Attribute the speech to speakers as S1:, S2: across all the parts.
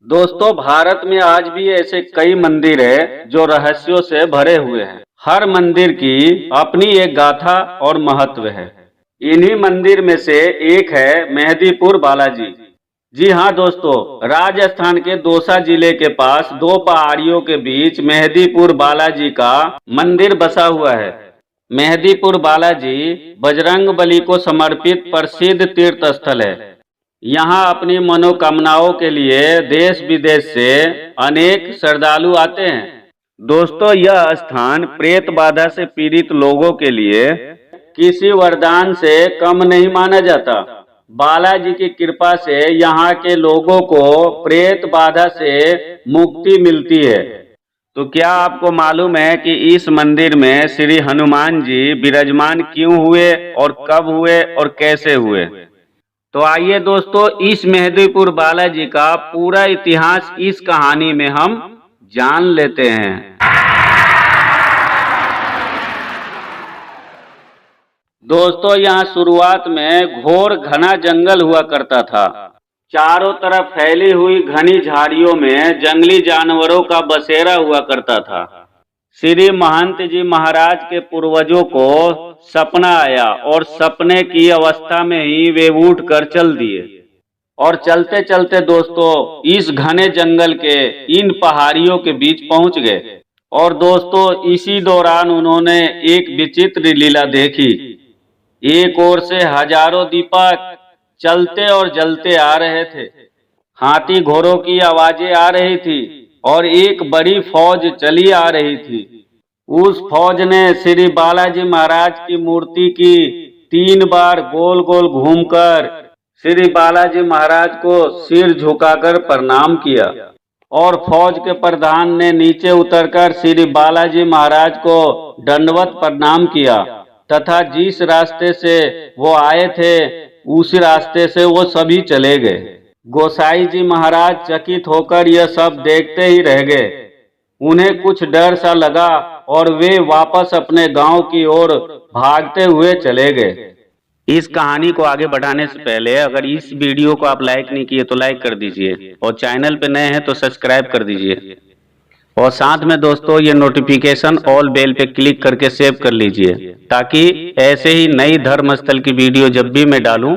S1: दोस्तों, भारत में आज भी ऐसे कई मंदिर हैं जो रहस्यों से भरे हुए हैं। हर मंदिर की अपनी एक गाथा और महत्व है। इन्हीं मंदिर में से एक है मेहंदीपुर बालाजी। जी हाँ दोस्तों, राजस्थान के दौसा जिले के पास दो पहाड़ियों के बीच मेहंदीपुर बालाजी का मंदिर बसा हुआ है। मेहंदीपुर बालाजी बजरंगबली को समर्पित प्रसिद्ध तीर्थ स्थल है। यहाँ अपनी मनोकामनाओं के लिए देश विदेश से अनेक श्रद्धालु आते हैं। दोस्तों, यह स्थान प्रेत बाधा से पीड़ित लोगों के लिए किसी वरदान से कम नहीं माना जाता। बालाजी की कृपा से यहाँ के लोगों को प्रेत बाधा से मुक्ति मिलती है। तो क्या आपको मालूम है कि इस मंदिर में श्री हनुमान जी विराजमान क्यों हुए और कब हुए और कैसे हुए? तो आइए दोस्तों, इस मेहंदीपुर बालाजी का पूरा इतिहास इस कहानी में हम जान लेते हैं। दोस्तों, यहाँ शुरुआत में घोर घना जंगल हुआ करता था। चारों तरफ फैली हुई घनी झाड़ियों में जंगली जानवरों का बसेरा हुआ करता था। श्री महंत जी महाराज के पूर्वजों को सपना आया और सपने की अवस्था में ही वे उठकर चल दिए और चलते चलते दोस्तों इस घने जंगल के इन पहाड़ियों के बीच पहुंच गए। और दोस्तों, इसी दौरान उन्होंने एक विचित्र लीला देखी। एक ओर से हजारों दीपक चलते और जलते आ रहे थे। हाथी घोड़ों की आवाजें आ रही थी और एक बड़ी फौज चली आ रही थी। उस फौज ने श्री बालाजी महाराज की मूर्ति की 3 बार गोल गोल घूमकर श्री बालाजी महाराज को सिर झुकाकर प्रणाम किया और फौज के प्रधान ने नीचे उतरकर श्री बालाजी महाराज को दंडवत प्रणाम किया तथा जिस रास्ते से वो आए थे उसी रास्ते से वो सभी चले गए। गोसाई जी महाराज चकित होकर यह सब देखते ही रह गए। उन्हें कुछ डर सा लगा और वे वापस अपने गांव की ओर भागते हुए चले गए। इस कहानी को आगे बढ़ाने से पहले अगर इस वीडियो को आप लाइक नहीं किए तो लाइक कर दीजिए और चैनल पे नए हैं तो सब्सक्राइब कर दीजिए और साथ में दोस्तों ये नोटिफिकेशन ऑल बेल पे क्लिक करके सेव कर लीजिए ताकि ऐसे ही नई धर्म स्थल की वीडियो जब भी मैं डालूं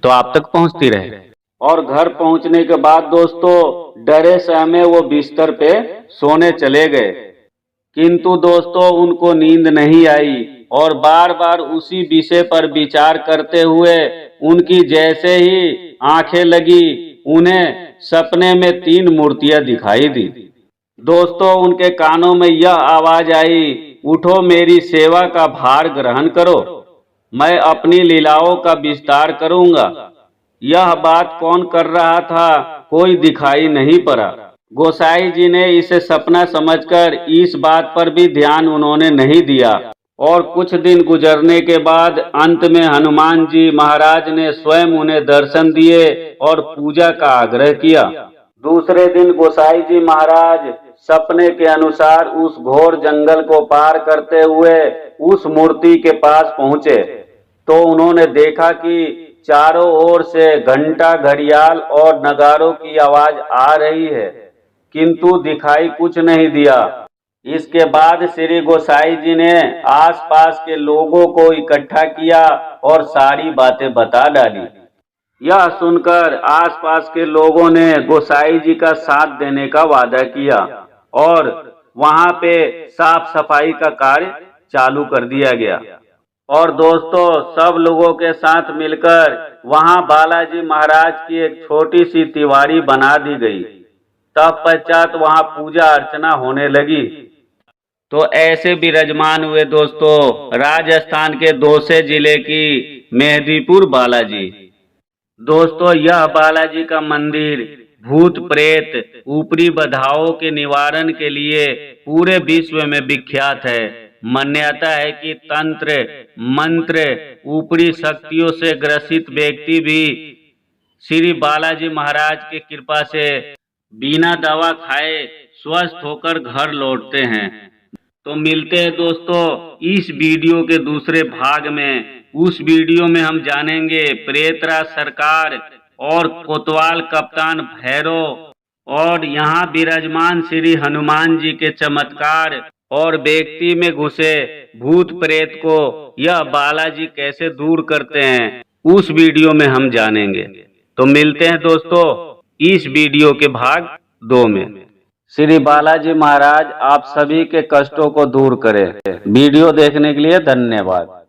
S1: तो आप तक पहुंचती रहे। और घर पहुंचने के बाद दोस्तों डरे सहमे वो बिस्तर पे सोने चले गए, किंतु दोस्तों उनको नींद नहीं आई और बार बार उसी विषय पर विचार करते हुए उनकी जैसे ही आंखें लगी उन्हें सपने में 3 मूर्तियां दिखाई दी। दोस्तों, उनके कानों में यह आवाज आई, उठो मेरी सेवा का भार ग्रहण करो, मैं अपनी लीलाओं का विस्तार करूंगा। यह बात कौन कर रहा था कोई दिखाई नहीं पड़ा। गोसाई जी ने इसे सपना समझकर इस बात पर भी ध्यान उन्होंने नहीं दिया और कुछ दिन गुजरने के बाद अंत में हनुमान जी महाराज ने स्वयं उन्हें दर्शन दिए और पूजा का आग्रह किया। दूसरे दिन गोसाई जी महाराज सपने के अनुसार उस घोर जंगल को पार करते हुए उस मूर्ति के पास पहुंचे तो उन्होंने देखा कि चारों ओर से घंटा घड़ियाल और नगारों की आवाज आ रही है, किंतु दिखाई कुछ नहीं दिया। इसके बाद श्री गोसाई जी ने आसपास के लोगों को इकट्ठा किया और सारी बातें बता डाली। यह सुनकर आसपास के लोगों ने गोसाई जी का साथ देने का वादा किया और वहां पे साफ सफाई का कार्य चालू कर दिया गया। और दोस्तों, सब लोगों के साथ मिलकर वहां बालाजी महाराज की एक छोटी सी तिवारी बना दी गई। तत्पश्चात वहां पूजा अर्चना होने लगी। तो ऐसे विराजमान हुए दोस्तों राजस्थान के दौसे जिले की मेहंदीपुर बालाजी। दोस्तों, यह बालाजी का मंदिर भूत प्रेत ऊपरी बाधाओं के निवारण के लिए पूरे विश्व में विख्यात है। मान्यता है कि तंत्र मंत्र ऊपरी शक्तियों से ग्रसित व्यक्ति भी श्री बालाजी महाराज की कृपा से बिना दवा खाए स्वस्थ होकर घर लौटते हैं। तो मिलते हैं दोस्तों इस वीडियो के दूसरे भाग में। उस वीडियो में हम जानेंगे प्रेतराज सरकार और कोतवाल कप्तान भैरव और यहाँ विराजमान श्री हनुमान जी के चमत्कार और व्यक्ति में घुसे भूत प्रेत को यह बालाजी कैसे दूर करते हैं, उस वीडियो में हम जानेंगे। तो मिलते हैं दोस्तों इस वीडियो के भाग 2 में। श्री बालाजी महाराज आप सभी के कष्टों को दूर करें। वीडियो देखने के लिए धन्यवाद।